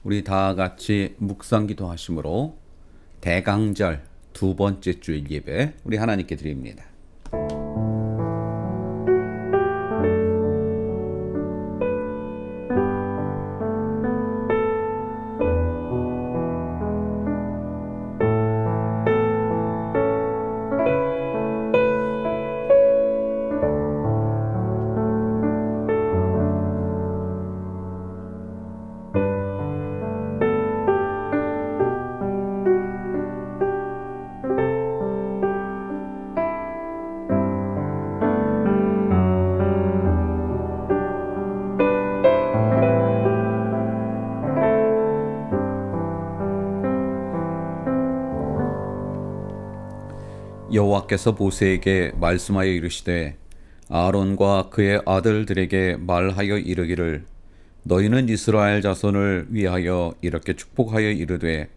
우리 다 같이 묵상 기도하심으로 대강절 두 번째 주일 예배 우리 하나님께 드립니다. 여호와께서 모세에게 말씀하여 이르시되 아론과 그의 아들들에게 말하여 이르기를 너희는 이스라엘 자손을 위하여 이렇게 축복하여 이르되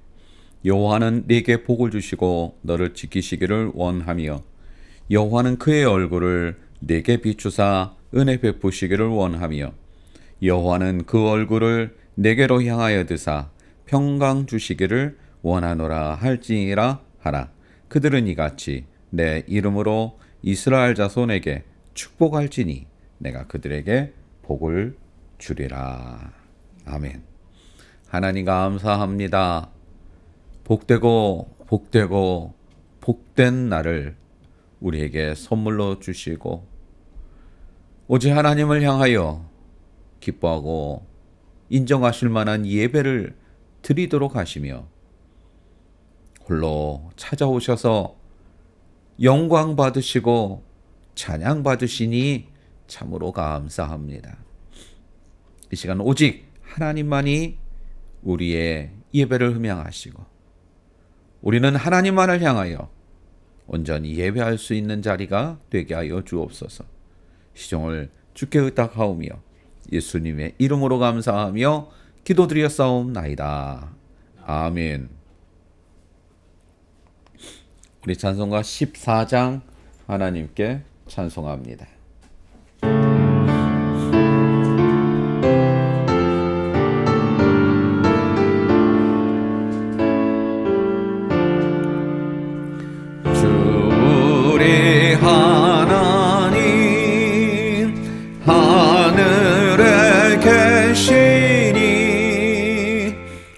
여호와는 네게 복을 주시고 너를 지키시기를 원하며 여호와는 그의 얼굴을 네게 비추사 은혜 베푸시기를 원하며 여호와는 그 얼굴을 네게로 향하여 드사 평강 주시기를 원하노라 할지니라 하라. 그들은 이같이 내 이름으로 이스라엘 자손에게 축복할지니 내가 그들에게 복을 주리라. 아멘. 하나님 감사합니다. 복되고 복되고 복된 날을 우리에게 선물로 주시고 오직 하나님을 향하여 기뻐하고 인정하실 만한 예배를 드리도록 하시며 홀로 찾아오셔서 영광 받으시고 찬양 받으시니 참으로 감사합니다. 이 시간 오직 하나님만이 우리의 예배를 흠양하시고 우리는 하나님만을 향하여 온전히 예배할 수 있는 자리가 되게 하여 주옵소서. 시종을 주께 의탁하오며 예수님의 이름으로 감사하며 기도드렸사옵나이다. 아멘. 우리 찬송가 14장 하나님께 찬송합니다. 주 우리 하나님 하늘에 계시니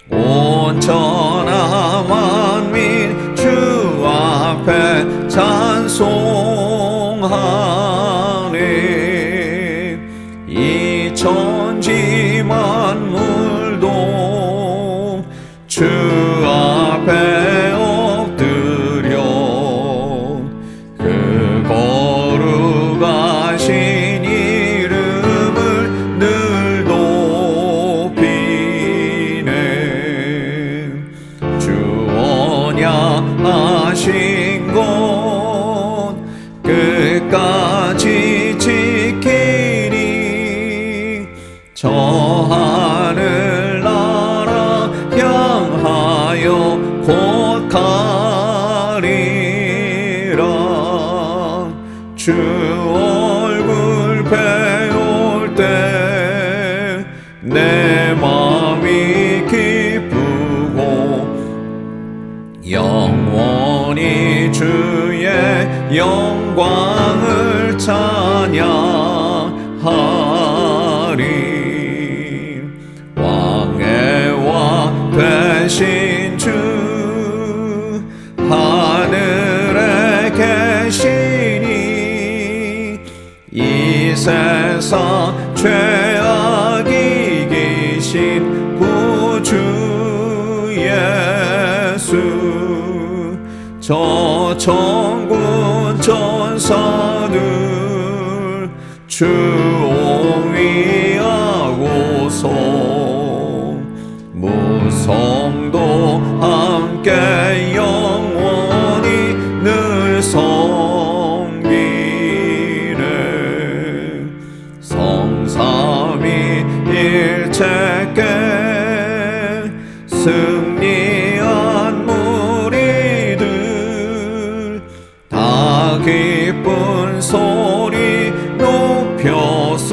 온천하 만민 주 앞에 찬송하네. 이 천지 만물도 주 앞에 엎드려 그 거룩하신 이름을 늘 높이네. 주 언약하신 것 끝까지 지키니 저 하늘 나라 향하여 곧 가리라. 주 얼굴 배울 때 내 마음이 기쁘고 영원히 주의 영광을 찬양하리. 왕의 왕 되신 주 하늘에 계시니 이 세상 죄악이 이기신 구주 예수. 저 천군 천사들 주 옹위하고서 무성도 함께 영원히 늘 섬기네. 성삼위 일체께 승리한 무리들 다 기쁜 소리 높여서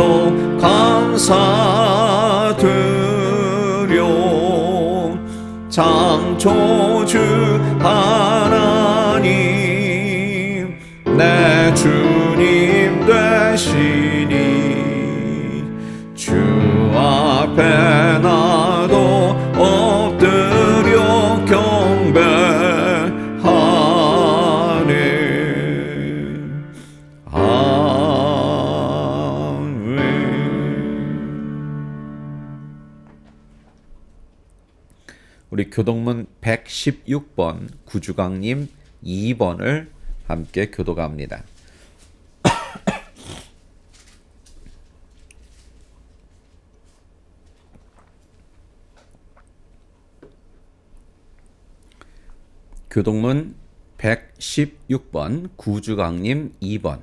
창조주 하나님 내 주님 되시니 주 앞에 나도 엎드려 경배하네. 아멘. 우리 교동문 116번 구주강님 2번을 함께 교독합니다. 교동문 116번 구주강님 2번.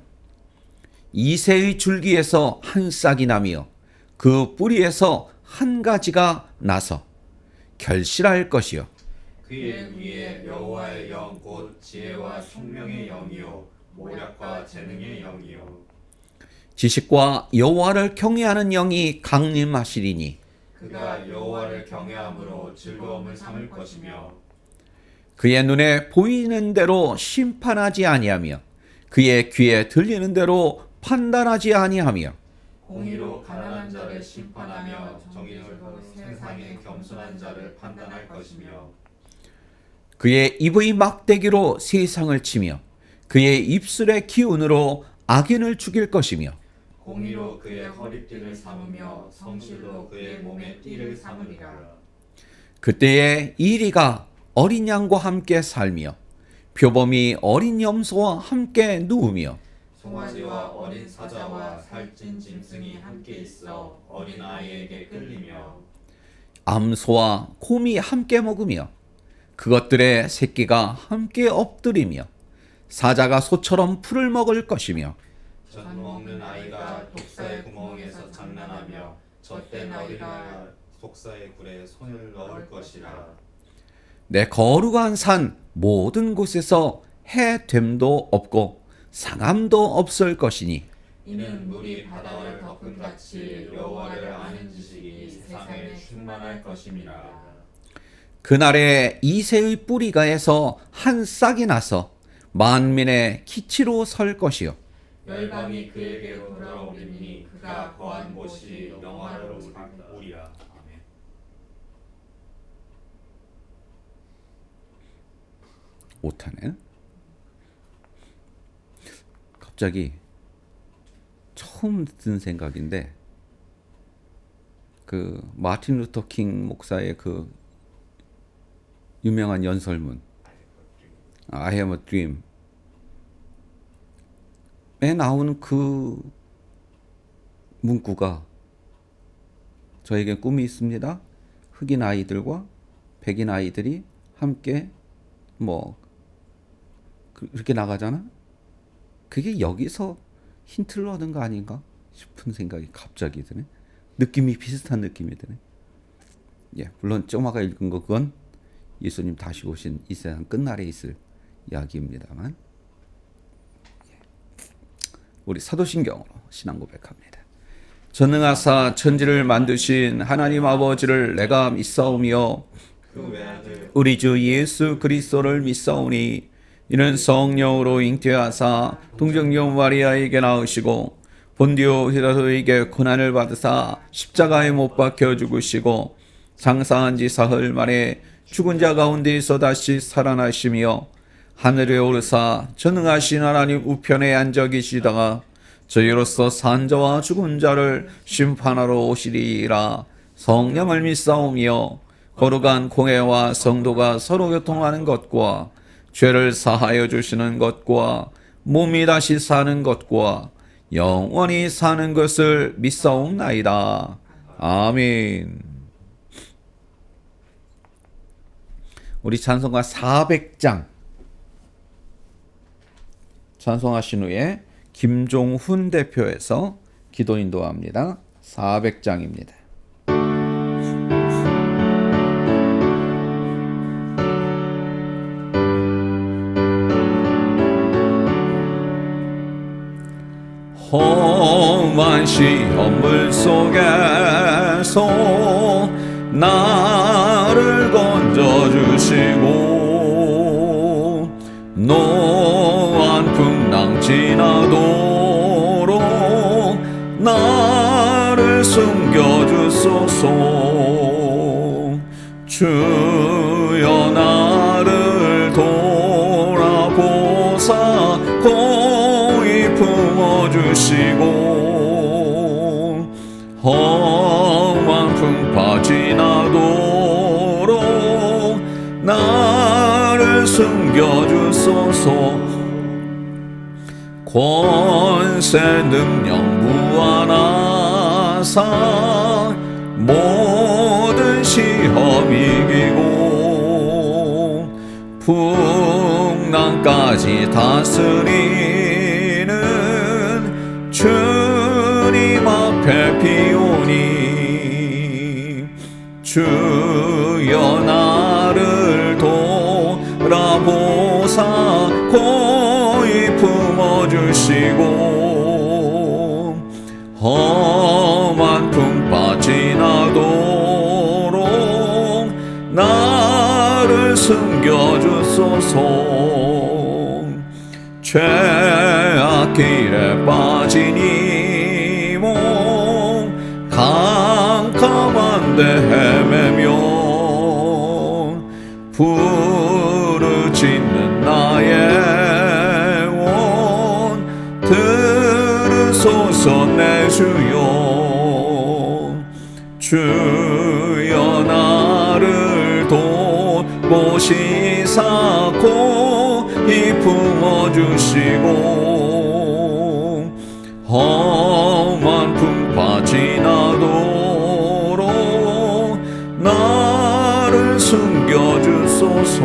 이새의 줄기에서 한 싹이 나며 그 뿌리에서 한 가지가 나서 결실할 것이요 그의 위에 여호와의 영 곧 지혜와 총명의 영이요 모략과 재능의 영이요 지식과 여호와를 경외하는 영이 강림하시리니 그가 여호와를 경외함으로 즐거움을 삼을 것이며 그의 눈에 보이는 대로 심판하지 아니하며 그의 귀에 들리는 대로 판단하지 아니하며 공의로 가난한 자를 심판하며 정의로 세상의 겸손한 자를 판단할 것이며 그의 입의 막대기로 세상을 치며 그의 입술의 기운으로 악인을 죽일 것이며 공의로 그의 허리띠를 삼으며 성실로 그의 몸에 띠를 삼으리라. 그때에 이리가 어린 양과 함께 살며 표범이 어린 염소와 함께 누우며 송아지와 어린 사자와 살찐 짐승이 함께 있어 어린 아이에게 끌리며 암소와 곰이 함께 먹으며 그것들의 새끼가 함께 엎드리며 사자가 소처럼 풀을 먹을 것이며 젖 먹는 아이가 독사의 구멍에서 장난하며 젖된 어린아이가 독사의 굴에 손을 넣을 것이라. 내 거룩한 산 모든 곳에서 해됨도 없고 상함도 없을 것이니 이는 물이 바다를 덮은 같이 여호와를 아는 지식이 세상에 충만할 것임이라. 그날에 이새의 뿌리가에서 한 싹이 나서 만민의 기치로 설 것이요 열방이 그에게로 돌아오리니 그가 거한 곳이 영화로우리라. 아멘. 오타네. 갑자기 처음 든 생각인데 그 마틴 루터 킹 목사의 그 유명한 연설문 I have a dream 에 나오는 그 문구가 저에게 꿈이 있습니다. 흑인 아이들과 백인 아이들이 함께 뭐 그렇게 나가잖아. 그게 여기서 힌트를 얻은 거 아닌가 싶은 생각이 갑자기 드네. 느낌이 비슷한 느낌이 드네. 예, 물론 쪼마가 읽은 거 그건 예수님 다시 오신 이 세상 끝날에 있을 이야기입니다만, 예. 우리 사도신경으로 신앙 고백합니다. 전능하사 천지를 만드신 하나님 아버지를 내가 믿사오며 우리 주 예수 그리스도를 믿사오니 이는 성령으로 잉태하사 동정녀 마리아에게 낳으시고 본디오 피라토에게 고난을 받으사 십자가에 못 박혀 죽으시고 장사한 지 사흘 만에 죽은 자 가운데에서 다시 살아나시며 하늘에 오르사 전능하신 하나님 우편에 앉아 계시다가 저희로서 산 자와 죽은 자를 심판하러 오시리라. 성령을 믿사오며 거룩한 공회와 성도가 서로 교통하는 것과 죄를 사하여 주시는 것과 몸이 다시 사는 것과 영원히 사는 것을 믿사옵나이다. 아멘. 우리 찬송가 400장 찬송하신 후에 김종훈 대표에서 기도 인도합니다. 400장입니다. 험한 시험물 속에서 나를 나를 건져주시고 노한 풍랑 지나도록 나를 숨겨주소서. 주여 나를 돌아보사 고이 품어주시고 험한 풍파 지나도록 나를 숨겨주소서. 권세 능력 무한하사 모든 시험 이기고 풍랑까지 다스리는 주님 앞에 비오니 주여 나를 돌아보사 고이 품어주시고 험한 풍파 지나도록 나를 숨겨주소서. 죄악길에 빠진 이 몸 캄캄한데 헤매며 부르짖는 나의 원 들으소서 내 주여. 주여 나를 돌보시사 고이 품어주시고 험한 풍파 지나도록 나를 숨겨주소서.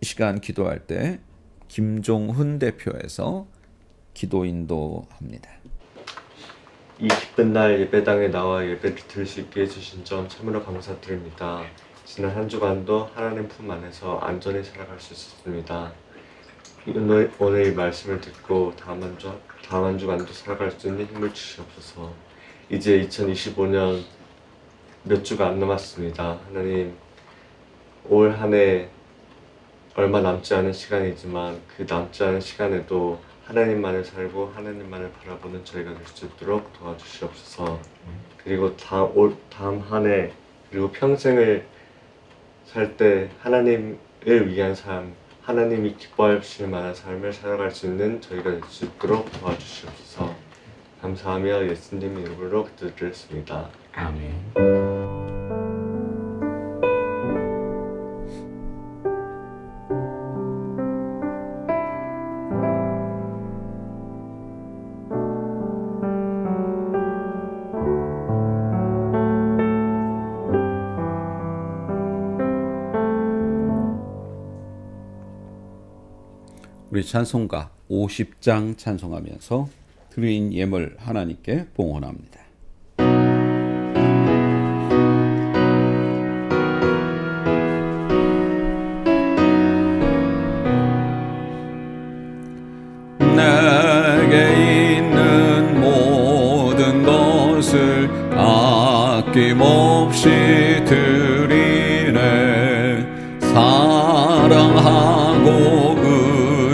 이 시간 기도할 때 김종훈 대표에서 기도 인도합니다. 이 기쁜 날 예배당에 나와 예배를 드릴 수 있게 해주신 점 참으로 감사드립니다. 지난 한 주간도 하나님 품 안에서 안전히 살아갈 수 있었습니다. 오늘 이 말씀을 듣고 다음 한 주간도 살아갈 수 있는 힘을 주시옵소서. 이제 2025년 몇 주가 안 남았습니다. 하나님, 올 한 해 얼마 남지 않은 시간이지만 그 남지 않은 시간에도 하나님만을 살고 하나님만을 바라보는 저희가 될 수 있도록 도와주시옵소서. 그리고 다음 한 해 그리고 평생을 살 때 하나님을 위한 삶, 하나님이 기뻐하실 만한 삶을 살아갈 수 있는 저희가 될 수 있도록 도와주시옵소서. 감사하며 예수님 이름으로 기도드렸습니다. 아멘. 우리 찬송가 50장 찬송하면서 드린 예물 하나님께 봉헌합니다. 내게 있는 모든 것을 아낌없이 드리네. 사랑하고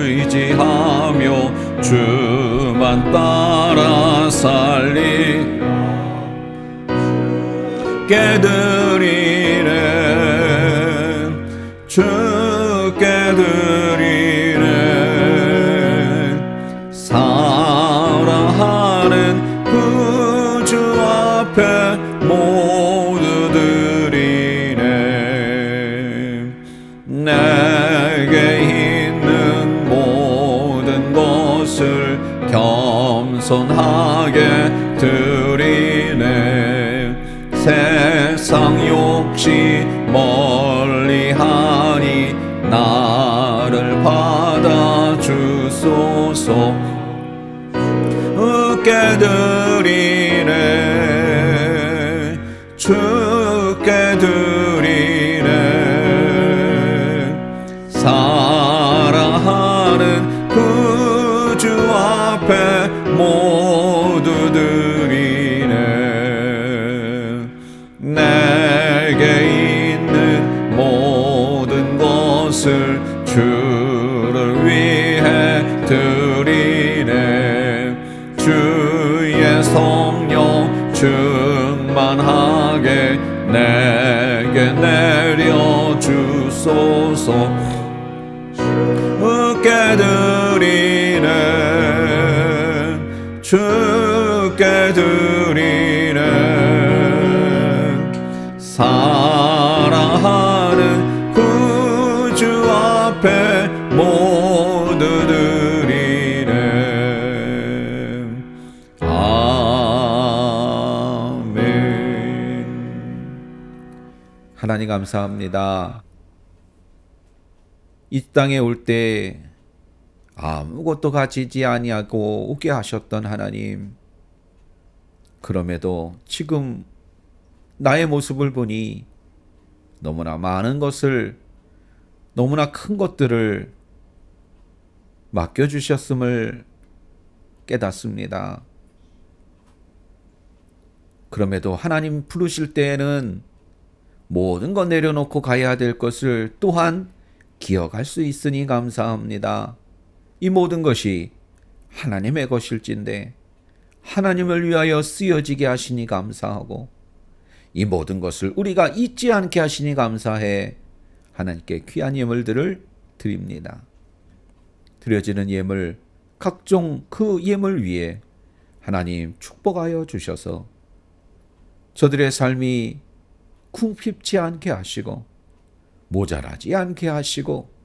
의지하며 주만 따라 살리 깨드리네. 주께 드리네. 사랑하는 구주 앞에 모두 드리네. 내게 있는 모든 것을 겸손하게 드리네. 세상 욕심 멀리하니 나를 받아주소서. 주께 드리네. 주께 드리네. 사랑하는 그 앞에 모두 드리네. 내게 있는 모든 것을 주를 위해 드리네. 주의 성령 충만하게 내게 내려주소서. 주께 드리네. 주께 드리네. 사랑하는 구주 앞에 모두 드리네. 아멘. 하나님 감사합니다. 이 땅에 올 때 아무것도 가지지 아니하고 오게 하셨던 하나님, 그럼에도 지금 나의 모습을 보니 너무나 많은 것을, 너무나 큰 것들을 맡겨주셨음을 깨닫습니다. 그럼에도 하나님 부르실 때에는 모든 것 내려놓고 가야 될 것을 또한 기억할 수 있으니 감사합니다. 이 모든 것이 하나님의 것일진데 하나님을 위하여 쓰여지게 하시니 감사하고, 이 모든 것을 우리가 잊지 않게 하시니 감사해 하나님께 귀한 예물들을 드립니다. 드려지는 예물, 각종 그 예물 위에 하나님 축복하여 주셔서 저들의 삶이 궁핍지 않게 하시고 모자라지 않게 하시고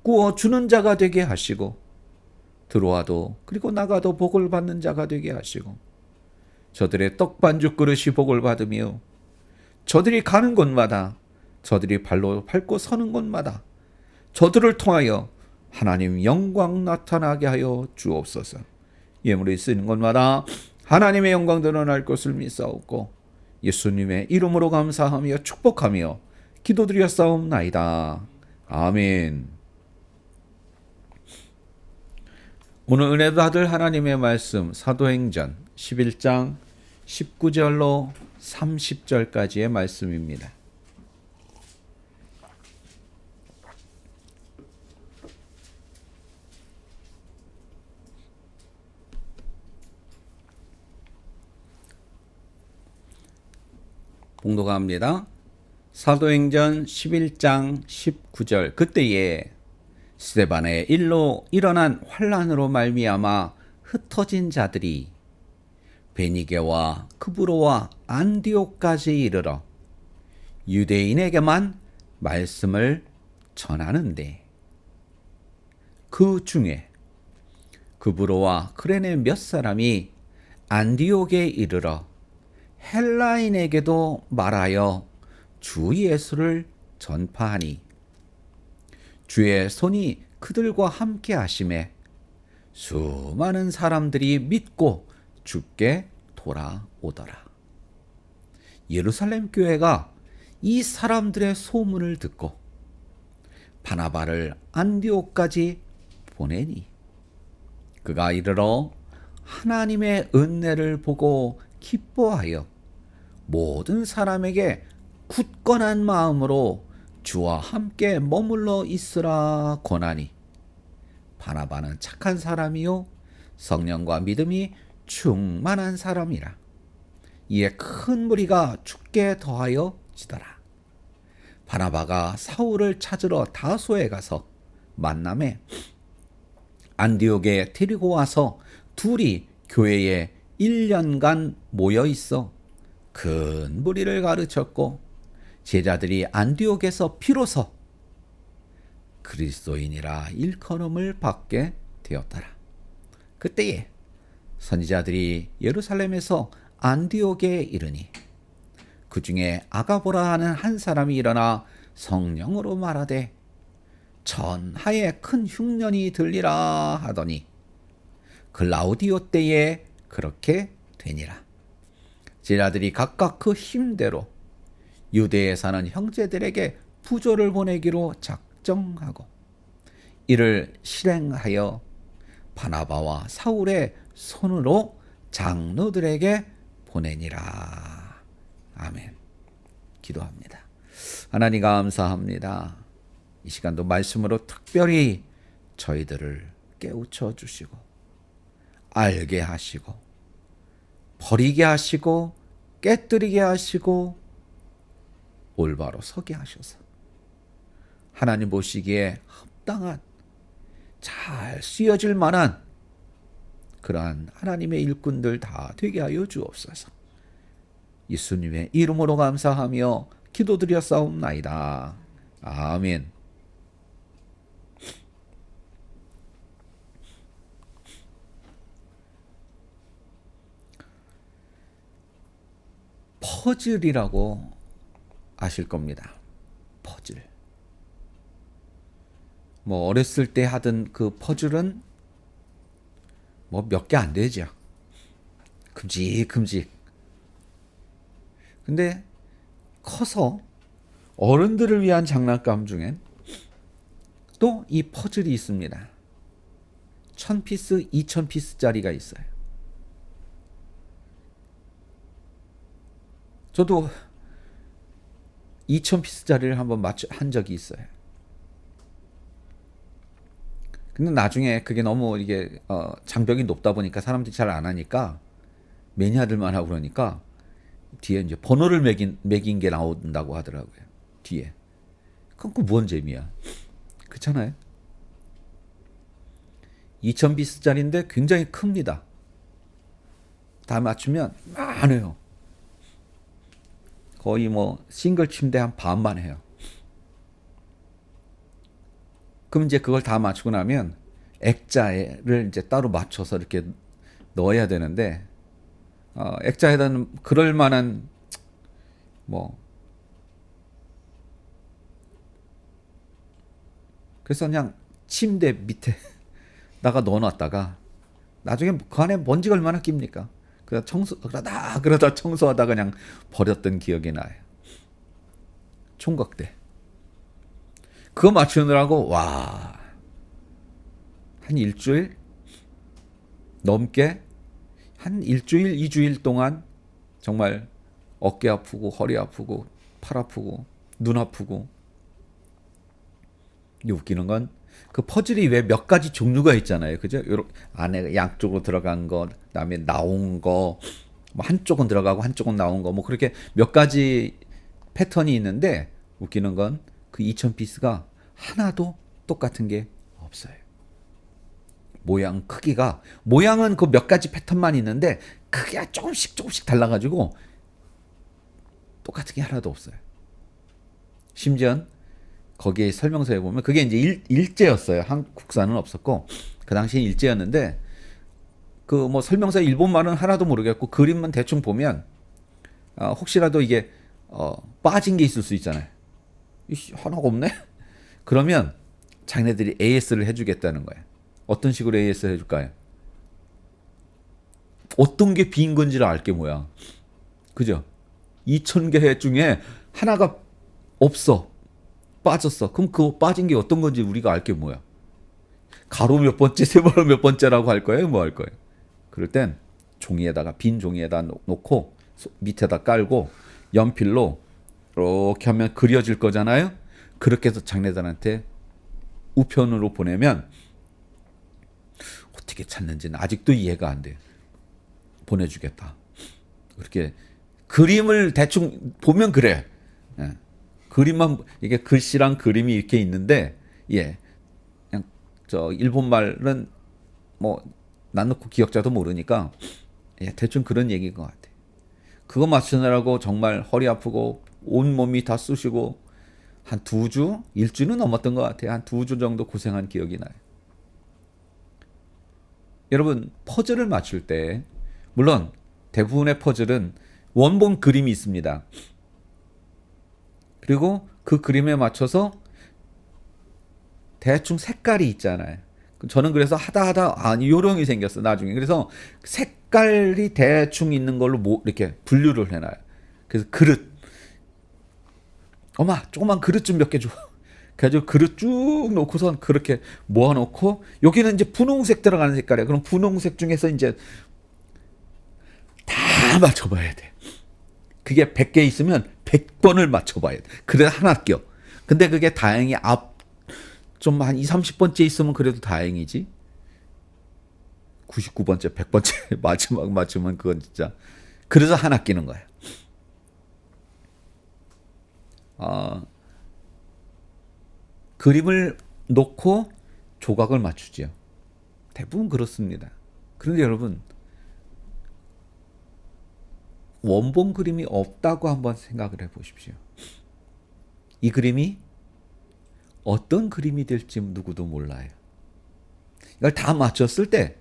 구워주는 자가 되게 하시고 들어와도 그리고 나가도 복을 받는 자가 되게 하시고 저들의 떡반죽 그릇이 복을 받으며 저들이 가는 곳마다, 저들이 발로 밟고 서는 곳마다 저들을 통하여 하나님 영광 나타나게 하여 주옵소서. 예물이 쓰는 곳마다 하나님의 영광 드러날 것을 믿사옵고 예수님의 이름으로 감사하며 축복하며 기도드렸사옵나이다. 아멘. 오늘 은혜 받을 하나님의 말씀 사도행전 11장 19절로 30절까지의 말씀입니다. 봉독합니다. 사도행전 11장 19절. 그때에 스데반의 일로 일어난 환란으로 말미암아 흩어진 자들이 베니게와 크브로와 안디옥까지 이르러 유대인에게만 말씀을 전하는데, 그 중에 크브로와 크레네 몇 사람이 안디옥에 이르러 헬라인에게도 말하여 주 예수를 전파하니 주의 손이 그들과 함께 하심에 수많은 사람들이 믿고 주께 돌아오더라. 예루살렘 교회가 이 사람들의 소문을 듣고 바나바를 안디옥까지 보내니 그가 이르러 하나님의 은혜를 보고 기뻐하여 모든 사람에게 굳건한 마음으로 주와 함께 머물러 있으라 권하니, 바나바는 착한 사람이요 성령과 믿음이 충만한 사람이라. 이에 큰 무리가 죽게 더하여 지더라. 바나바가 사울을 찾으러 다소에 가서 만남에 안디옥에 데리고 와서 둘이 교회에 1년간 모여 있어 큰 무리를 가르쳤고 제자들이 안디옥에서 비로소 그리스도인이라 일컬음을 받게 되었더라. 그때에 선지자들이 예루살렘에서 안디옥에 이르니 그 중에 아가보라 하는 한 사람이 일어나 성령으로 말하되 전하에 큰 흉년이 들리라 하더니 글라우디오 때에 그렇게 되니라. 제자들이 각각 그 힘대로 유대에 사는 형제들에게 부조를 보내기로 작정하고 이를 실행하여 바나바와 사울의 손으로 장로들에게 보내니라. 아멘. 기도합니다. 하나님 감사합니다. 이 시간도 말씀으로 특별히 저희들을 깨우쳐 주시고 알게 하시고 버리게 하시고 깨뜨리게 하시고 올바로 서게 하셔서 하나님 보시기에 합당한 잘 쓰여질 만한 그러한 하나님의 일꾼들 다 되게 하여 주옵소서. 예수님의 이름으로 감사하며 기도드렸사옵나이다. 아멘. 퍼즐이라고 아실 겁니다. 퍼즐. 뭐 어렸을 때 하던 그 퍼즐은 뭐 몇 개 안 되죠. 큼직큼직. 근데 커서 어른들을 위한 장난감 중엔 또 이 퍼즐이 있습니다. 1000피스, 2000피스짜리가 있어요. 저도 2000피스짜리를 한번 한 적이 있어요. 근데 나중에 그게 너무 이게 장벽이 높다 보니까 사람들이 잘 안 하니까 매니아들만 하고 그러니까 뒤에 이제 번호를 매긴 게 나온다고 하더라고요. 뒤에. 그럼 그 뭔 재미야? 그렇잖아요. 2000피스짜리인데 굉장히 큽니다. 다 맞추면 많아요. 거의 뭐 싱글 침대 한 반만 해요. 그럼 이제 그걸 다 맞추고 나면 액자를 이제 따로 맞춰서 이렇게 넣어야 되는데 액자에다는 그럴 만한 뭐 그래서 그냥 침대 밑에다가 넣어놨다가 나중에 그 안에 먼지가 얼마나 낍니까? 그러다 청소하다가 그냥 버렸던 기억이 나요. 총각 때. 그거 맞추느라고 와, 한 일주일 넘게 한 일주일, 2주일 동안 정말 어깨 아프고 허리 아프고 팔 아프고 눈 아프고. 웃기는 건 그 퍼즐이 왜 몇 가지 종류가 있잖아요. 그죠? 요렇게 안에 양쪽으로 들어간 거, 그다음에 나온 거, 뭐 한쪽은 들어가고 한쪽은 나온 거, 뭐 그렇게 몇 가지 패턴이 있는데 웃기는 건 그 2000피스가 하나도 똑같은 게 없어요. 모양 크기가 모양은 그 몇 가지 패턴만 있는데 크기가 조금씩 달라가지고 똑같은 게 하나도 없어요. 심지어 거기에 설명서에 보면 그게 이제 일제였어요. 한국산은 없었고 그 당시에 일제였는데 그 뭐 설명서 일본말은 하나도 모르겠고 그림만 대충 보면 혹시라도 이게 빠진 게 있을 수 있잖아요. 하나가 없네? 그러면 자기네들이 AS를 해주겠다는 거예요. 어떤 식으로 AS를 해줄까요? 어떤 게 빈 건지를 알게 뭐야. 그죠? 2000개 중에 하나가 없어. 빠졌어. 그럼 그 빠진 게 어떤 건지 우리가 알게 뭐야. 가로 몇 번째, 세모로 몇 번째라고 할 거예요? 뭐 할 거예요? 그럴 땐 종이에다가 빈 종이에다 놓고 밑에다 깔고 연필로 이렇게 하면 그려질 거잖아요. 그렇게 해서 장례단한테 우편으로 보내면 어떻게 찾는지는 아직도 이해가 안 돼. 보내주겠다. 그렇게 그림을 대충 보면 그래. 예. 그림만 이게 글씨랑 그림이 이렇게 있는데 예. 그냥 저 일본말은 뭐 난 놓고 기억자도 모르니까 예, 대충 그런 얘기인 것 같아. 그거 맞추느라고 정말 허리 아프고 온 몸이 다 쑤시고 한 2주? 1주는 넘었던 것 같아요. 한 2주 정도 고생한 기억이 나요. 여러분 퍼즐을 맞출 때 물론 대부분의 퍼즐은 원본 그림이 있습니다. 그리고 그 그림에 맞춰서 대충 색깔이 있잖아요. 저는 그래서 하다 요령이 생겼어 나중에. 그래서 색깔이 대충 있는 걸로 이렇게 분류를 해놔요. 그래서 그릇, 엄마 조그만 그릇 좀 몇 개 줘. 그래가지고 그릇 쭉 놓고선 그렇게 모아놓고 여기는 이제 분홍색 들어가는 색깔이야. 그럼 분홍색 중에서 이제 다 맞춰봐야 돼. 그게 100개 있으면 100번을 맞춰봐야 돼. 그래 하나 껴. 근데 그게 다행히 좀 한 20, 30번째 있으면 그래도 다행이지. 99번째, 100번째 마지막 맞추면 그건 진짜. 그래서 하나 끼는 거야. 그림을 놓고 조각을 맞추죠. 대부분 그렇습니다. 그런데 여러분, 원본 그림이 없다고 한번 생각을 해보십시오. 이 그림이 어떤 그림이 될지 누구도 몰라요. 이걸 다 맞췄을 때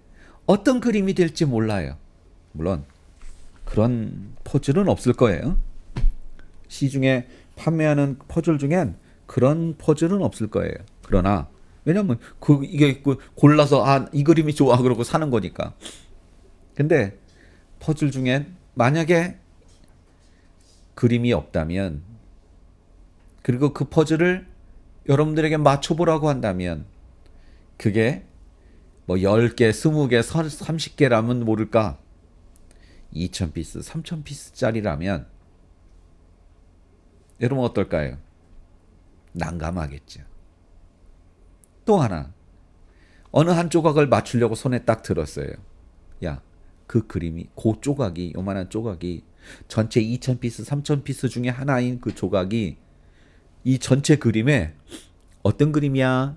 어떤 그림이 될지 몰라요. 물론 그런 퍼즐은 없을 거예요. 시중에 판매하는 퍼즐 중엔 그런 퍼즐은 없을 거예요. 그러나 왜냐면 이게 골라서 이 그림이 좋아 그러고 사는 거니까. 근데 퍼즐 중엔 만약에 그림이 없다면, 그리고 그 퍼즐을 여러분들에게 맞춰보라고 한다면, 그게 뭐 10개, 20개, 30개라면 모를까 2,000피스, 3,000피스짜리라면 여러분 어떨까요? 난감하겠죠. 또 하나, 어느 한 조각을 맞추려고 손에 딱 들었어요. 야, 그 그림이, 그 조각이, 요만한 조각이 전체 2,000피스, 3,000피스 중에 하나인 그 조각이 이 전체 그림에 어떤 그림이야?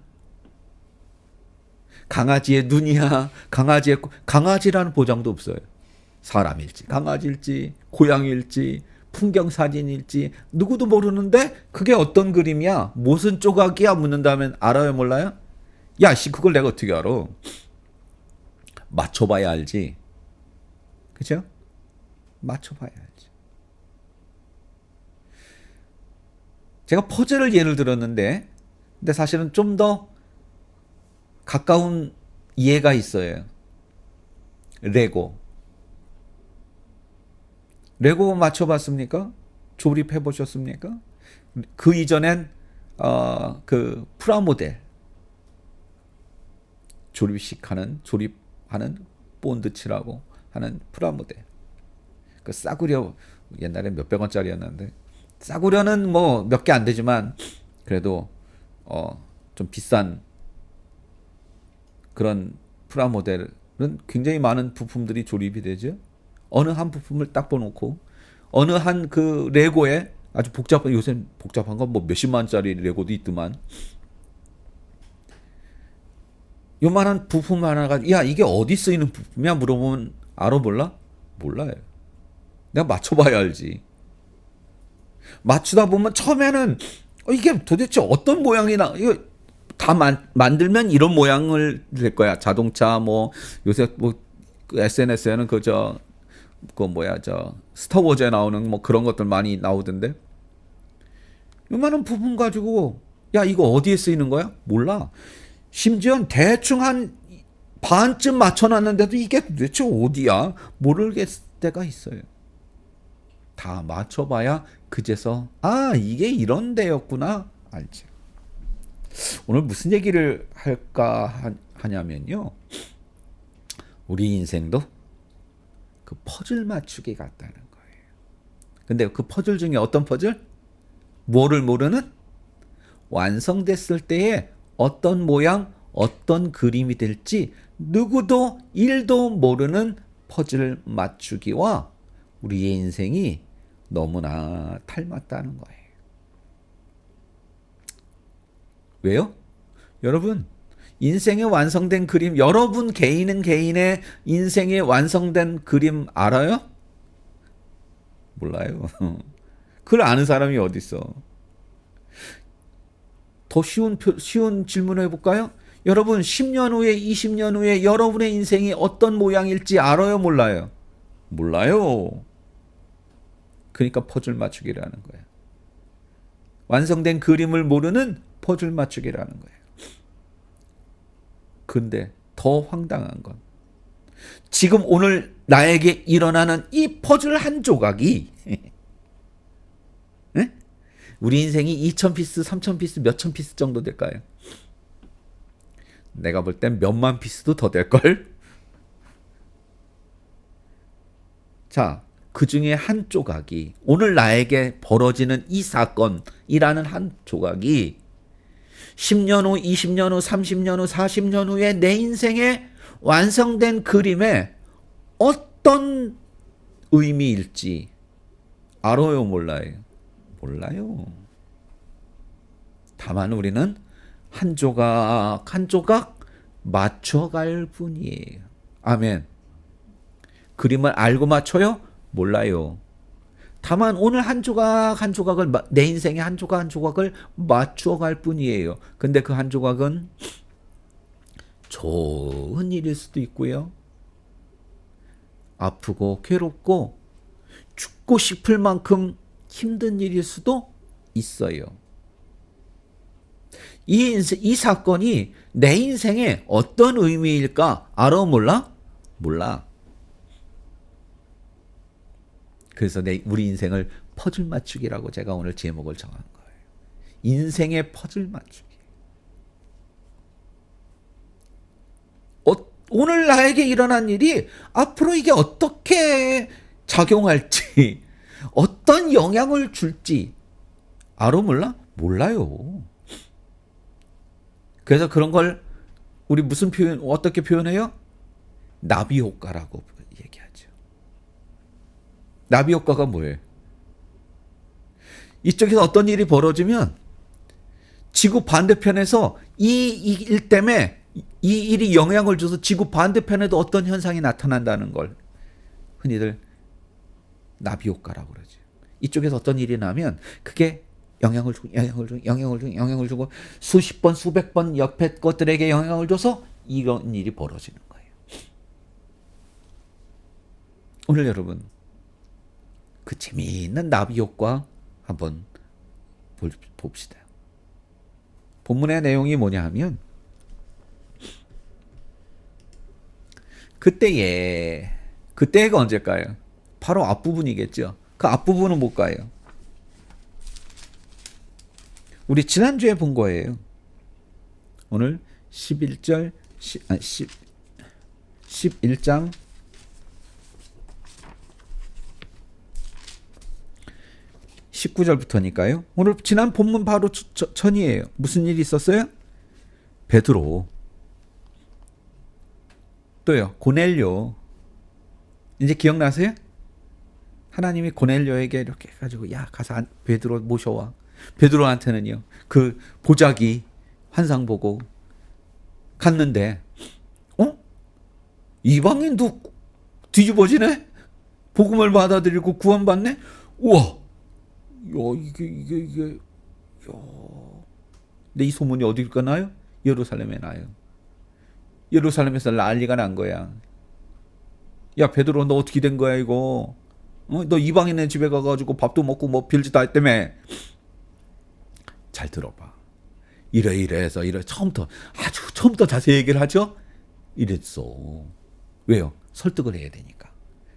강아지의 눈이야? 강아지라는 보장도 없어요. 사람일지, 강아지일지, 고양이일지, 풍경 사진일지 누구도 모르는데 그게 어떤 그림이야? 무슨 조각이야? 묻는다면 알아요, 몰라요? 야, 씨, 그걸 내가 어떻게 알아? 맞춰봐야 알지. 그죠? 맞춰봐야 알지. 제가 퍼즐을 예를 들었는데, 근데 사실은 좀 더 가까운 이해가 있어요. 레고 맞춰봤습니까? 조립해보셨습니까? 그 이전엔 그 프라모델 조립하는 본드칠하고 하는 프라모델, 그 싸구려, 옛날에 몇백 원짜리였는데, 싸구려는 뭐 몇 개 안 되지만 그래도 좀 비싼 그런 프라모델은 굉장히 많은 부품들이 조립이 되죠. 어느 한 부품을 딱 보놓고 어느 한 그 레고에 아주 복잡한, 요새 복잡한 건 뭐 몇십만 원짜리 레고도 있더만, 요만한 부품 하나가 야, 이게 어디 쓰이는 부품이야? 물어보면 알아, 몰라? 몰라요. 내가 맞춰봐야 알지. 맞추다 보면 처음에는 이게 도대체 어떤 모양이나, 이거 다 만들면 이런 모양을 될 거야. 자동차 뭐 요새 뭐 SNS에는 스타워즈에 나오는 뭐 그런 것들 많이 나오던데, 요만한 부분 가지고 야, 이거 어디에 쓰이는 거야? 몰라. 심지어 대충 한 반쯤 맞춰놨는데도 이게 도대체 어디야? 모르겠을 때가 있어요. 다 맞춰봐야 그제서 이게 이런 데였구나 알지. 오늘 무슨 얘기를 할까 하냐면요, 우리 인생도 그 퍼즐 맞추기 같다는 거예요. 근데 그 퍼즐 중에 어떤 퍼즐? 뭐를 모르는? 완성됐을 때에 어떤 모양, 어떤 그림이 될지 누구도 1도 모르는 퍼즐 맞추기와 우리의 인생이 너무나 닮았다는 거예요. 왜요? 여러분, 인생의 완성된 그림, 여러분 개인은 개인의 인생의 완성된 그림 알아요? 몰라요. 그걸 아는 사람이 어디 있어? 더 쉬운 질문을 해볼까요? 여러분 10년 후에, 20년 후에 여러분의 인생이 어떤 모양일지 알아요, 몰라요? 몰라요. 그러니까 퍼즐 맞추기라는 거예요. 완성된 그림을 모르는 퍼즐 맞추기라는 거예요. 근데 더 황당한 건 지금 오늘 나에게 일어나는 이 퍼즐 한 조각이 우리 인생이 2,000피스, 3,000피스, 몇천 피스 정도 될까요? 내가 볼 땐 몇만 피스도 더 될걸? 자, 그 중에 한 조각이, 오늘 나에게 벌어지는 이 사건이라는 한 조각이 10년 후, 20년 후, 30년 후, 40년 후에 내 인생에 완성된 그림에 어떤 의미일지 알아요, 몰라요? 몰라요. 다만 우리는 한 조각 한 조각 맞춰갈 뿐이에요. 아멘. 그림을 알고 맞춰요? 몰라요. 다만 오늘 한 조각 한 조각을, 내 인생의 한 조각 한 조각을 맞춰갈 뿐이에요. 근데 그 한 조각은 좋은 일일 수도 있고요. 아프고 괴롭고 죽고 싶을 만큼 힘든 일일 수도 있어요. 이 사건이 내 인생에 어떤 의미일까? 알아, 몰라? 몰라. 그래서 우리 인생을 퍼즐 맞추기라고 제가 오늘 제목을 정한 거예요. 인생의 퍼즐 맞추기. 오늘 나에게 일어난 일이 앞으로 이게 어떻게 작용할지, 어떤 영향을 줄지 알아, 몰라? 몰라요. 그래서 그런 걸 우리 무슨 표현, 어떻게 표현해요? 나비 효과라고 얘기하죠. 나비 효과가 뭐예요? 이쪽에서 어떤 일이 벌어지면 지구 반대편에서 이 일 때문에 이 일이 영향을 줘서 지구 반대편에도 어떤 현상이 나타난다는 걸 흔히들 나비 효과라고 그러죠. 이쪽에서 어떤 일이 나면 그게 영향을 주고 수십 번, 수백 번 옆에 것들에게 영향을 줘서 이런 일이 벌어지는 거예요. 오늘 여러분, 그 재미있는 나비 효과 한번 봅시다. 본문의 내용이 뭐냐 하면, 그때가 언제일까요? 바로 앞부분이겠죠. 그 앞부분은 뭘까요? 우리 지난주에 본 거예요. 오늘 11장 19절부터니까요. 오늘 지난 본문 바로 전이에요. 무슨 일이 있었어요? 베드로, 또요 고넬료. 이제 기억나세요? 하나님이 고넬료에게 이렇게 해가지고, 야, 가서 베드로 모셔와. 베드로한테는요, 그 보자기 환상 보고 갔는데, 이방인도 뒤집어지네? 복음을 받아들이고 구원받네? 우와! 야, 이게, 야. 근데 이 소문이 어딜 가나요? 예루살렘에 나요. 예루살렘에서 난리가 난 거야. 야, 베드로, 너 어떻게 된 거야, 이거? 너 이방인의 집에 가가지고 밥도 먹고 뭐 별짓 다 했다며. 잘 들어봐. 이래서 처음부터 자세히 얘기를 하죠. 이랬어. 왜요? 설득을 해야 되니까.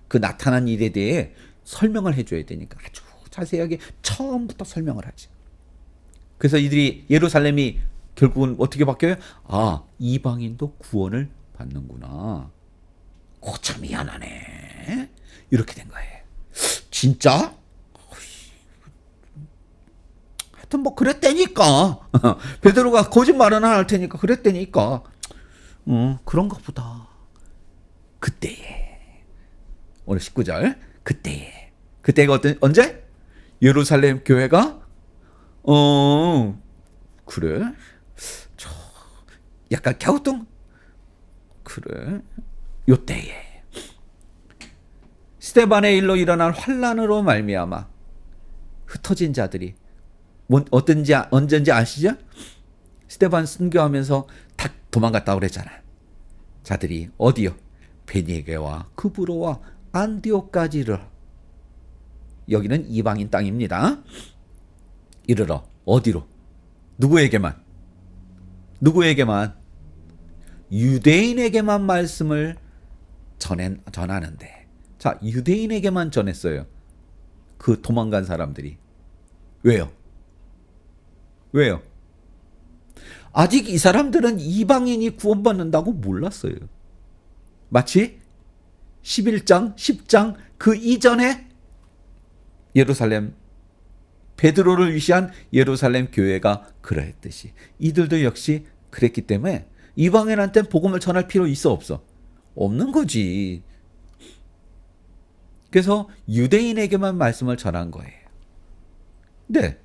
그 나타난 일에 대해 설명을 해줘야 되니까 아주 자세하게 처음부터 설명을 하지. 그래서 이들이, 예루살렘이 결국은 어떻게 바뀌어요? 아, 이방인도 구원을 받는구나. 참 미안하네. 이렇게 된 거예요. 진짜? 하여튼 뭐 그랬다니까. 베드로가 거짓말은 안 할 테니까 그랬다니까. 그런가 보다. 그때에, 오늘 19절, 그때가 언제? 예루살렘 교회가 그래? 약간 갸우뚱? 그래? 요때에 스데반의 일로 일어난 환난으로 말미암아 흩어진 자들이, 언제인지 아시죠? 스데반 순교하면서 다 도망갔다고 그랬잖아. 자들이 어디요? 베니게와 그브로와 안디옥까지 이르러, 여기는 이방인 땅입니다. 이르러 어디로? 누구에게만? 유대인에게만 말씀을 전하는데, 자, 유대인에게만 전했어요. 그 도망간 사람들이. 왜요? 왜요? 아직 이 사람들은 이방인이 구원받는다고 몰랐어요. 마치 11장, 10장 그 이전에 예루살렘 베드로를 위시한 예루살렘 교회가 그러했듯이 이들도 역시 그랬기 때문에 이방인한테 복음을 전할 필요 있어 없어? 없는 거지. 그래서 유대인에게만 말씀을 전한 거예요. 네.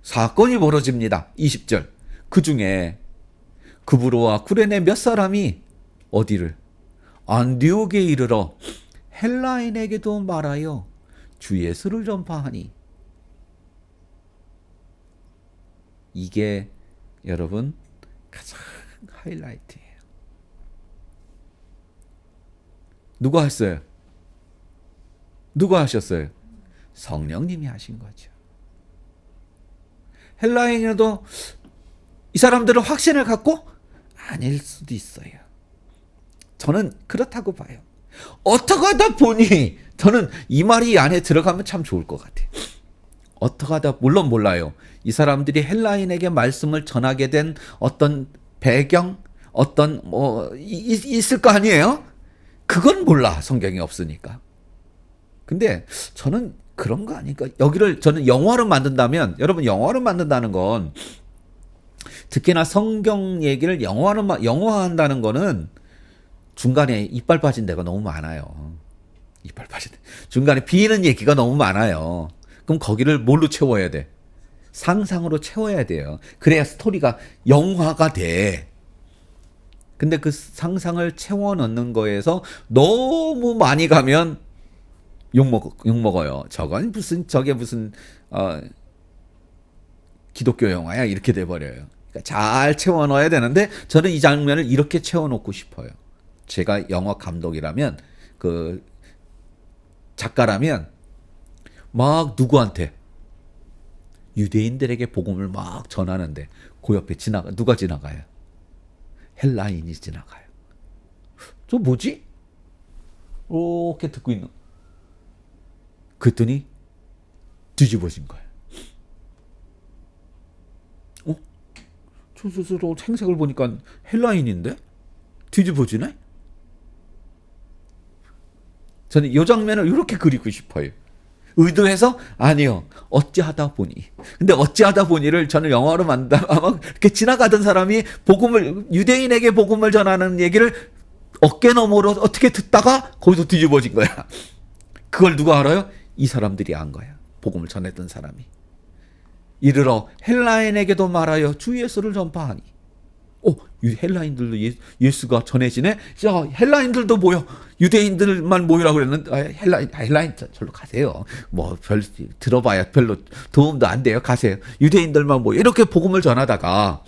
사건이 벌어집니다. 20절. 그 중에 그브로와 구레네 몇 사람이 어디를? 안디옥에 이르러 헬라인에게도 말하여 주 예수를 전파하니. 이게 여러분 가장 하이라이트예요. 누가 했어요? 누가 하셨어요? 성령님이 하신 거죠. 헬라인에도 이 사람들은 확신을 갖고 아닐 수도 있어요. 저는 그렇다고 봐요. 어떻게 하다 보니 저는 이 말이 이 안에 들어가면 참 좋을 것 같아요. 어떻게 하다, 물론 몰라요. 이 사람들이 헬라인에게 말씀을 전하게 된 어떤 배경, 어떤 있을 거 아니에요? 그건 몰라. 성경이 없으니까. 근데 저는 그런 거 아닐까? 여기를 저는 영화로 만든다면, 여러분 영화로 만든다는 건 특히나 성경 얘기를 영화한다는 거는 중간에 이빨 빠진 데가 너무 많아요. 이빨 빠진 데. 중간에 비는 얘기가 너무 많아요. 그럼 거기를 뭘로 채워야 돼? 상상으로 채워야 돼요. 그래야 스토리가 영화가 돼. 근데 그 상상을 채워 넣는 거에서 너무 많이 가면 욕먹어요. 저게 무슨 기독교 영화야? 이렇게 돼버려요. 그러니까 잘 채워 넣어야 되는데 저는 이 장면을 이렇게 채워 놓고 싶어요. 제가 영화 감독이라면, 그 작가라면 막 누구한테 유대인들에게 복음을 막 전하는데 그 옆에 누가 지나가요? 헬라인이 지나가요. 저 뭐지? 이렇게 듣고 있는. 그랬더니 뒤집어진 거예요. 저 생색을 보니까 헬라인인데 뒤집어지네? 저는 이 장면을 이렇게 그리고 싶어요. 의도해서? 아니요. 어찌하다 보니. 근데 어찌하다 보니를 저는 영화로 만든다. 아마 이렇게 지나가던 사람이 유대인에게 복음을 전하는 얘기를 어깨너머로 어떻게 듣다가 거기서 뒤집어진 거야. 그걸 누가 알아요? 이 사람들이 안 거야. 복음을 전했던 사람이. 이르러 헬라인에게도 말하여 주 예수를 전파하니. 헬라인들도 예수가 전해지네? 자, 헬라인들도 모여. 유대인들만 모이라고 그랬는데, 헬라인 절로 가세요. 들어봐야 별로 도움도 안 돼요. 가세요. 유대인들만 모여. 이렇게 복음을 전하다가,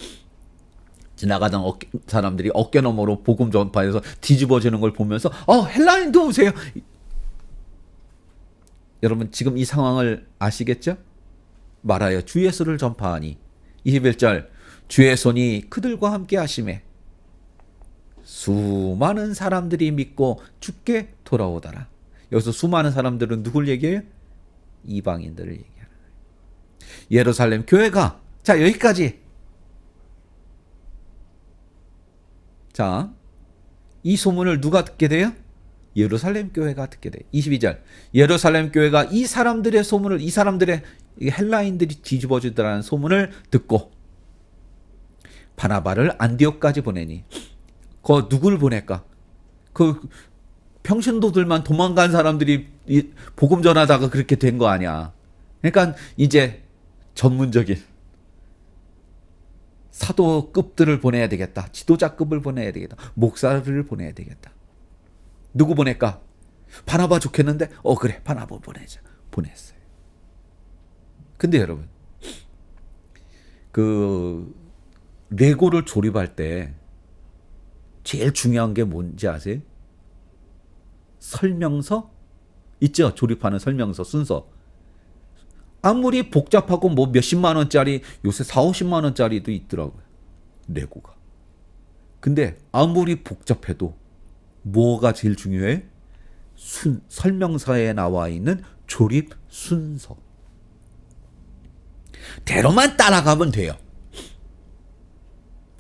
지나가던 사람들이 어깨너머로 복음 전파해서 뒤집어지는 걸 보면서, 헬라인도 오세요. 여러분, 지금 이 상황을 아시겠죠? 말하여 주 예수를 전파하니. 21절. 주의 손이 그들과 함께 하심에 수많은 사람들이 믿고 주께 돌아오더라. 여기서 수많은 사람들은 누굴 얘기해요? 이방인들을 얘기하는 거예요. 예루살렘 교회가, 자, 여기까지. 자, 이 소문을 누가 듣게 돼요? 예루살렘 교회가 듣게 돼요. 22절. 예루살렘 교회가 이 사람들의 소문을, 이 사람들의 헬라인들이 뒤집어지더라는 소문을 듣고 바나바를 안디옥까지 보내니. 누굴 보낼까? 평신도들만 도망간 사람들이 복음 전하다가 그렇게 된 거 아니야. 그러니까 이제 전문적인 사도급들을 보내야 되겠다. 지도자급을 보내야 되겠다. 목사를 보내야 되겠다. 누구 보낼까? 바나바 좋겠는데? 그래, 바나바 보내자. 보냈어요. 근데 여러분, 레고를 조립할 때 제일 중요한 게 뭔지 아세요? 설명서 있죠? 조립하는 설명서 순서. 아무리 복잡하고 몇십만 원짜리, 요새 40~50만 원짜리도 있더라고요. 레고가. 근데 아무리 복잡해도 뭐가 제일 중요해? 설명서에 나와 있는 조립 순서. 대로만 따라가면 돼요.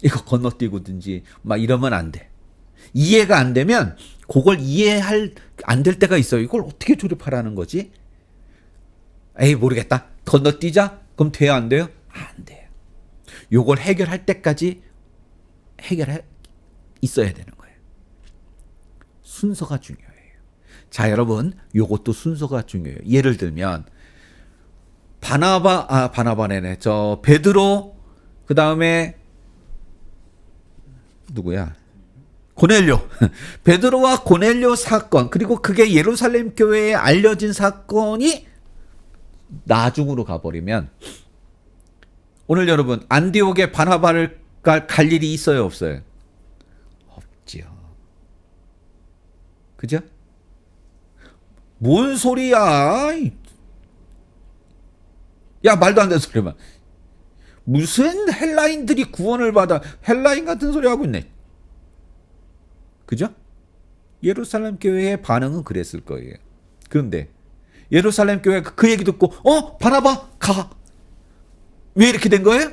이거 건너뛰고든지 막 이러면 안 돼. 이해가 안 되면 그걸 안 될 때가 있어요. 이걸 어떻게 조립하라는 거지? 에이 모르겠다. 건너뛰자? 그럼 돼요 안 돼요? 안 돼요. 요걸 해결할 때까지 해결해 있어야 되는 거예요. 순서가 중요해요. 자 여러분 요것도 순서가 중요해요. 예를 들면 바나바네네. 저 베드로 그 다음에 누구야? 고넬료. 베드로와 고넬료 사건 그리고 그게 예루살렘 교회에 알려진 사건이 나중으로 가버리면 오늘 여러분 안디옥에 바나바를 갈 일이 있어요 없어요? 없지요. 그죠? 뭔 소리야? 야 말도 안 되는 소리만. 무슨 헬라인들이 구원을 받아 헬라인 같은 소리 하고 있네. 그죠? 예루살렘 교회의 반응은 그랬을 거예요. 그런데 예루살렘 교회가 그 얘기 듣고 바나바 가. 왜 이렇게 된 거예요?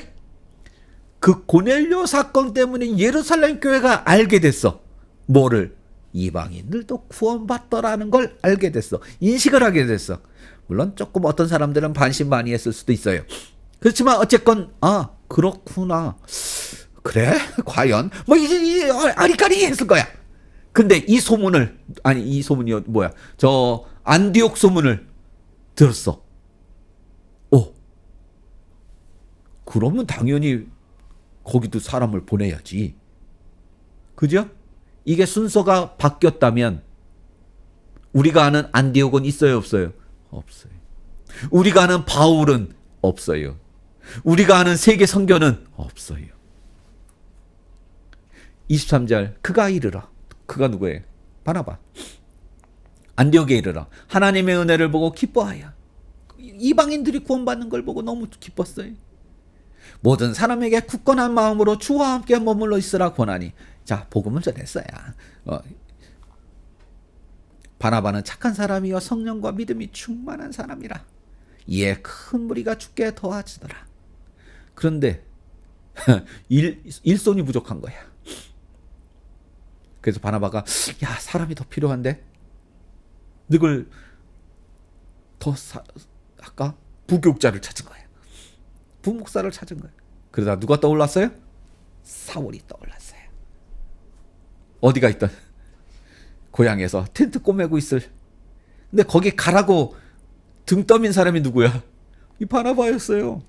그 고넬료 사건 때문에 예루살렘 교회가 알게 됐어. 뭐를? 이방인들도 구원받더라는 걸 알게 됐어. 인식을 하게 됐어. 물론 조금 어떤 사람들은 반신반의했을 수도 있어요. 그렇지만 어쨌건 그렇구나. 그래? 과연? 뭐 이제 아리까리 했을 거야. 근데 이 소문이요 뭐야? 저 안디옥 소문을 들었어. 그러면 당연히 거기도 사람을 보내야지. 그죠? 이게 순서가 바뀌었다면 우리가 아는 안디옥은 있어요 없어요? 없어요. 우리가 아는 바울은 없어요. 우리가 아는 세계 선교는 없어요. 23절 그가 이르라. 그가 누구예요? 바나바. 안디옥에 이르라. 하나님의 은혜를 보고 기뻐하여. 이방인들이 구원받는 걸 보고 너무 기뻤어요. 모든 사람에게 굳건한 마음으로 주와 함께 머물러 있으라 권하니. 자, 복음을 전했어요. 바나바는 착한 사람이요 성령과 믿음이 충만한 사람이라. 이에 큰 무리가 죽게 더하지더라. 그런데 일손이 부족한 거야. 그래서 바나바가 사람이 더 필요한데 누굴 더 할까? 부교육자를 찾은 거야. 부목사를 찾은 거야. 그러다 누가 떠올랐어요? 사울이 떠올랐어요. 어디가 있던 고향에서 텐트 꼬매고 있을. 근데 거기 가라고 등 떠민 사람이 누구야? 이 바나바였어요.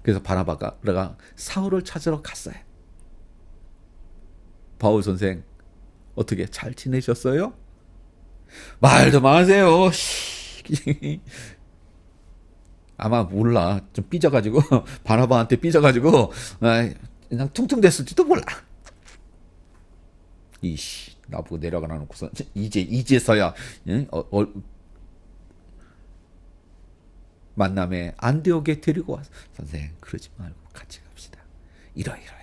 그래서 바나바가 사울을 찾으러 갔어요. 바울 선생 어떻게 잘 지내셨어요? 말도 마세요. 아마 몰라. 좀 삐져가지고 바나바한테 삐져가지고 그냥 퉁퉁 됐을지도 몰라. 나보고 내려가라 놓고서 이제서야 만남에 안디옥에 데리고 와서 선생 그러지 말고 같이 갑시다.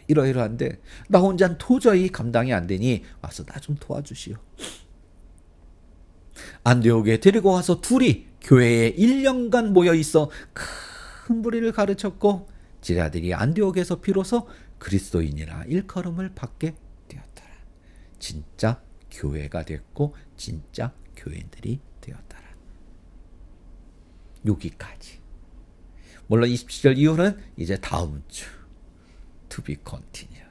이러이러한데 나 혼자는 도저히 감당이 안 되니 와서 나 좀 도와주시오. 안디옥에 데리고 와서 둘이 교회에 1년간 모여 있어 큰 무리를 가르쳤고 제자들이 안디옥에서 비로소 그리스도인이라 일컬음을 받게 되었더라. 진짜 교회가 됐고 진짜 교인들이 되었더라. 여기까지. 물론 27절 이후는 이제 다음 주 To be continue.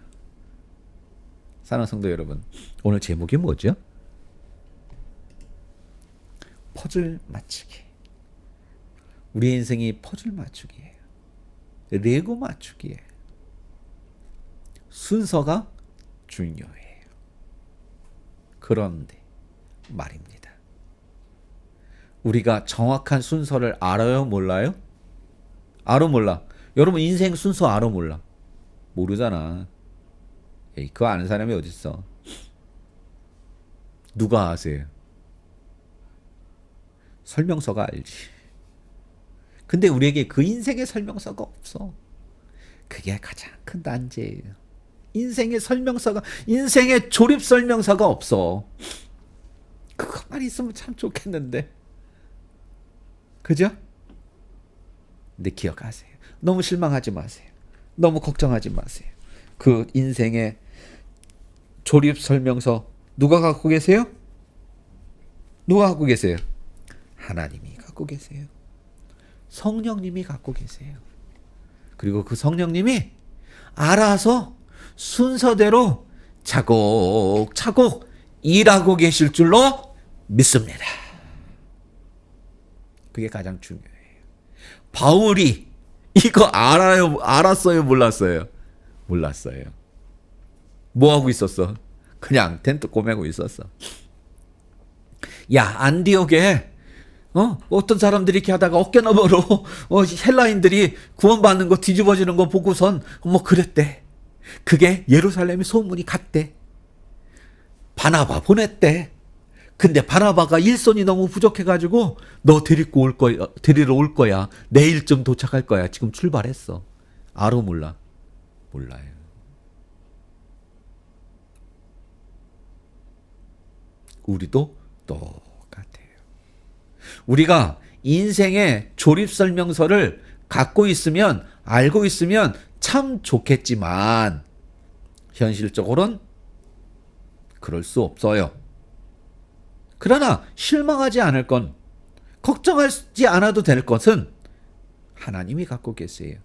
사랑하는 성도 여러분, 오늘 제목이 뭐죠? 퍼즐 맞추기. 우리 인생이 퍼즐 맞추기예요. 레고 맞추기예요. 순서가 중요해요. 그런데 말입니다. 우리가 정확한 순서를 알아요? 몰라요? 알아 몰라? 여러분 인생 순서 알아 몰라? 모르잖아. 에이, 그거 아는 사람이 어딨어? 누가 아세요? 설명서가 알지. 근데 우리에게 그 인생의 설명서가 없어. 그게 가장 큰 난제예요. 인생의 설명서가, 인생의 조립 설명서가 없어. 그것만 있으면 참 좋겠는데. 그죠? 근데 기억하세요. 너무 실망하지 마세요. 너무 걱정하지 마세요. 그 인생의 조립 설명서 누가 갖고 계세요? 누가 갖고 계세요? 하나님이 갖고 계세요. 성령님이 갖고 계세요. 그리고 그 성령님이 알아서 순서대로 차곡차곡 일하고 계실 줄로 믿습니다. 그게 가장 중요해요. 바울이 이거 알았어요? 몰랐어요? 몰랐어요. 뭐 하고 있었어? 그냥 텐트 꼬매고 있었어. 야, 안디옥에 어떤 사람들이 이렇게 하다가 어깨너머로 헬라인들이 구원받는 거 뒤집어지는 거 보고선 뭐 그랬대. 그게 예루살렘에 소문이 갔대. 바나바 보냈대. 근데 바나바가 일손이 너무 부족해가지고 너 데리러 올 거야. 내일쯤 도착할 거야. 지금 출발했어. 알아 몰라? 몰라요. 우리도 똑같아요. 우리가 인생의 조립설명서를 갖고 있으면, 알고 있으면 참 좋겠지만 현실적으로는 그럴 수 없어요. 그러나 실망하지 않을 건, 걱정하지 않아도 될 것은 하나님이 갖고 계세요.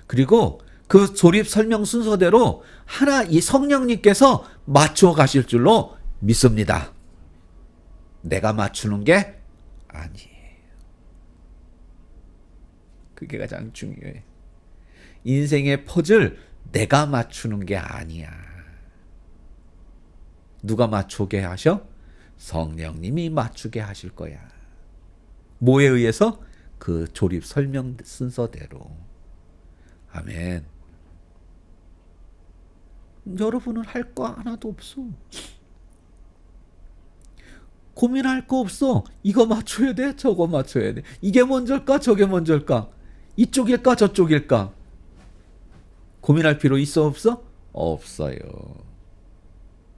그리고 그 조립 설명 순서대로 이 성령님께서 맞추어 가실 줄로 믿습니다. 내가 맞추는 게 아니에요. 그게 가장 중요해. 인생의 퍼즐 내가 맞추는 게 아니야. 누가 맞추게 하셔? 성령님이 맞추게 하실 거야. 뭐에 의해서? 그 조립 설명 순서대로. 아멘. 여러분은 할 거 하나도 없어. 고민할 거 없어. 이거 맞춰야 돼, 저거 맞춰야 돼. 이게 먼저일까, 저게 먼저일까? 이쪽일까, 저쪽일까? 고민할 필요 있어, 없어? 없어요.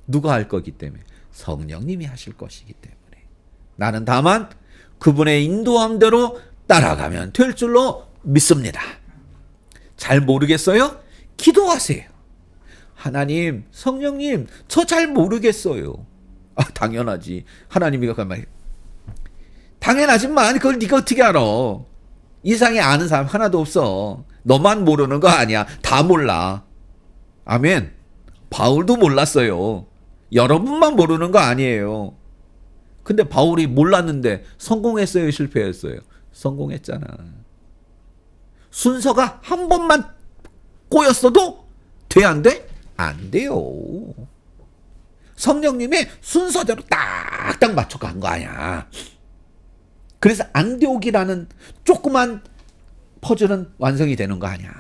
누가 할 거기 때문에? 성령님이 하실 것이기 때문에. 나는 다만 그분의 인도함대로 따라가면 될 줄로 믿습니다. 잘 모르겠어요? 기도하세요. 하나님, 성령님, 저 잘 모르겠어요. 당연하지. 하나님이 그 말. 당연하지만 그걸 네가 어떻게 알아? 이상에 아는 사람 하나도 없어. 너만 모르는 거 아니야. 다 몰라. 아멘. 바울도 몰랐어요. 여러분만 모르는 거 아니에요. 근데 바울이 몰랐는데 성공했어요, 실패했어요? 성공했잖아. 순서가 한 번만 꼬였어도 돼, 안 돼? 안 돼요. 성령님이 순서대로 딱딱 맞춰간 거 아니야. 그래서 안디옥이라는 조그만 퍼즐은 완성이 되는 거 아니야.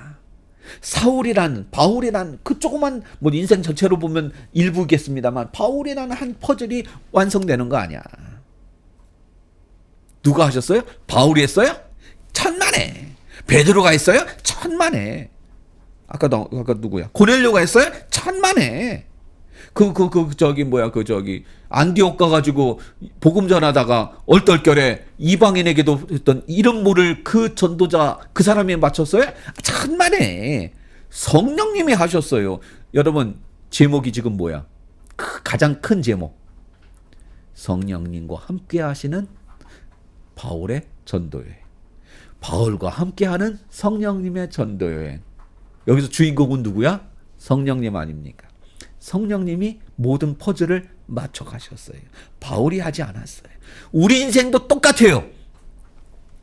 바울이란 그 조그만, 뭐 인생 전체로 보면 일부겠습니다만, 바울이라는 한 퍼즐이 완성되는 거 아니야. 누가 하셨어요? 바울이 했어요? 천만에. 베드로가 했어요? 천만에. 아까 누구야? 고넬료가 했어요? 천만에. 안디옥 가가지고 복음 전하다가 얼떨결에 이방인에게도 했던 이름 모를 그 전도자, 그 사람이 맞췄어요? 천만에. 성령님이 하셨어요. 여러분, 제목이 지금 뭐야? 가장 큰 제목. 성령님과 함께 하시는 바울의 전도여행. 바울과 함께하는 성령님의 전도여행. 여기서 주인공은 누구야? 성령님 아닙니까? 성령님이 모든 퍼즐을 맞춰 가셨어요. 바울이 하지 않았어요. 우리 인생도 똑같아요.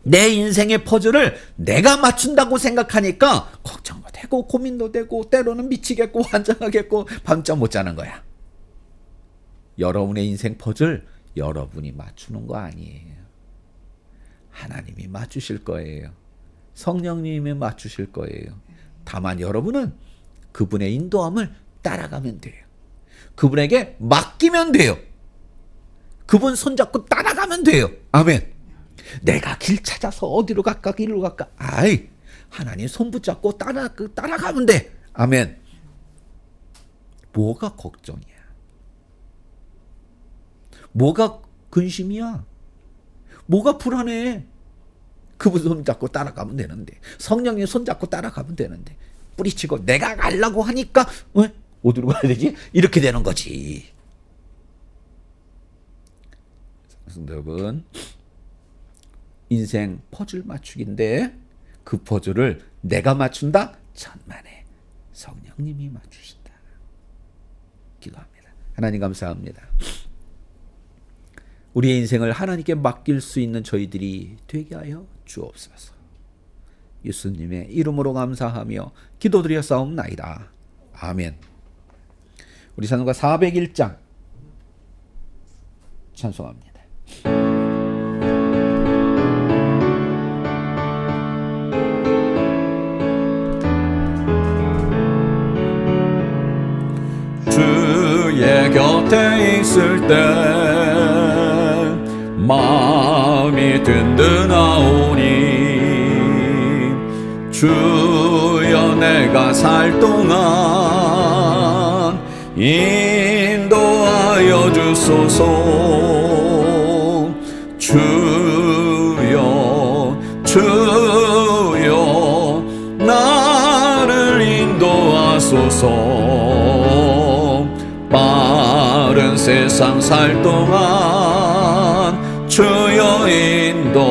내 인생의 퍼즐을 내가 맞춘다고 생각하니까 걱정도 되고 고민도 되고 때로는 미치겠고 환장하겠고 밤잠 못 자는 거야. 여러분의 인생 퍼즐 여러분이 맞추는 거 아니에요. 하나님이 맞추실 거예요. 성령님이 맞추실 거예요. 다만 여러분은 그분의 인도함을 따라가면 돼요. 그분에게 맡기면 돼요. 그분 손잡고 따라가면 돼요. 아멘. 내가 길 찾아서 어디로 갈까, 길로 갈까? 하나님 손 붙잡고 따라가면 돼. 아멘. 뭐가 걱정이야? 뭐가 근심이야? 뭐가 불안해? 그분 손잡고 따라가면 되는데, 성령님 손잡고 따라가면 되는데, 뿌리치고 내가 가려고 하니까 어디로 가야 되지? 이렇게 되는 거지. 성도 여러분, 인생 퍼즐 맞추기인데 그 퍼즐을 내가 맞춘다? 천만에 성령님이 맞추신다. 기도합니다. 하나님 감사합니다. 우리의 인생을 하나님께 맡길 수 있는 저희들이 되게 하여 주옵소서. 예수님의 이름으로 감사하며 기도드려 싸움나이다. 아멘. 우리 찬송가 401장 찬송합니다. 주의 곁에 있을 때 마음이 든든하오니 주여 내가 살 동안 인도하여 주소서. 주여 나를 인도하소서. 빠른 세상 살 동안 주여 인도하소서.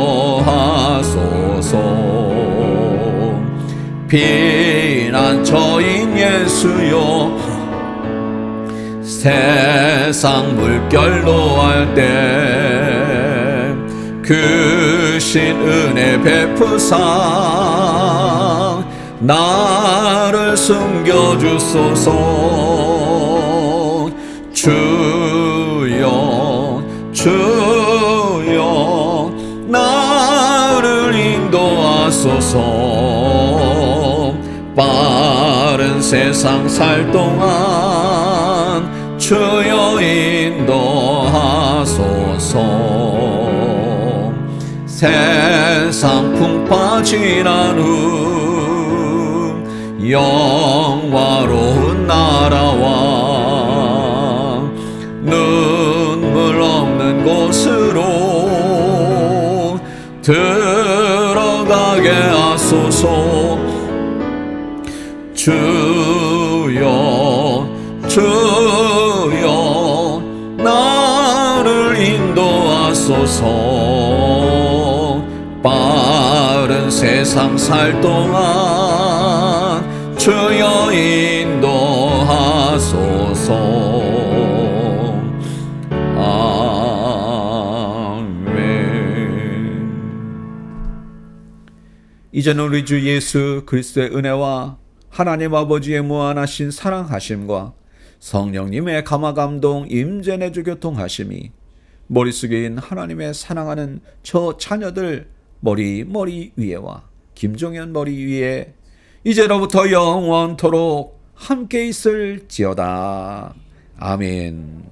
피난처인 예수여 세상 물결 노할 때 크신 은혜 베푸사 나를 숨겨주소서. 주여 나를 인도하소서. 빠른 세상 살 동안 주여 인도하소서. 세상 풍파 지난 후 영화로운 나라와 눈물 없는 곳으로 들어가게 하소서. 주여 나를 인도하소서. 빠른 세상 살 동안 주여 인도하소서. 아멘. 이제는 우리 주 예수 그리스도의 은혜와 하나님 아버지의 무한하신 사랑하심과 성령님의 감화감동 임재내주 교통하심이 머릿속에 있는 하나님의 사랑하는 저 자녀들 머리 위에와 김종현 머리 위에 이제로부터 영원토록 함께 있을지어다. 아멘.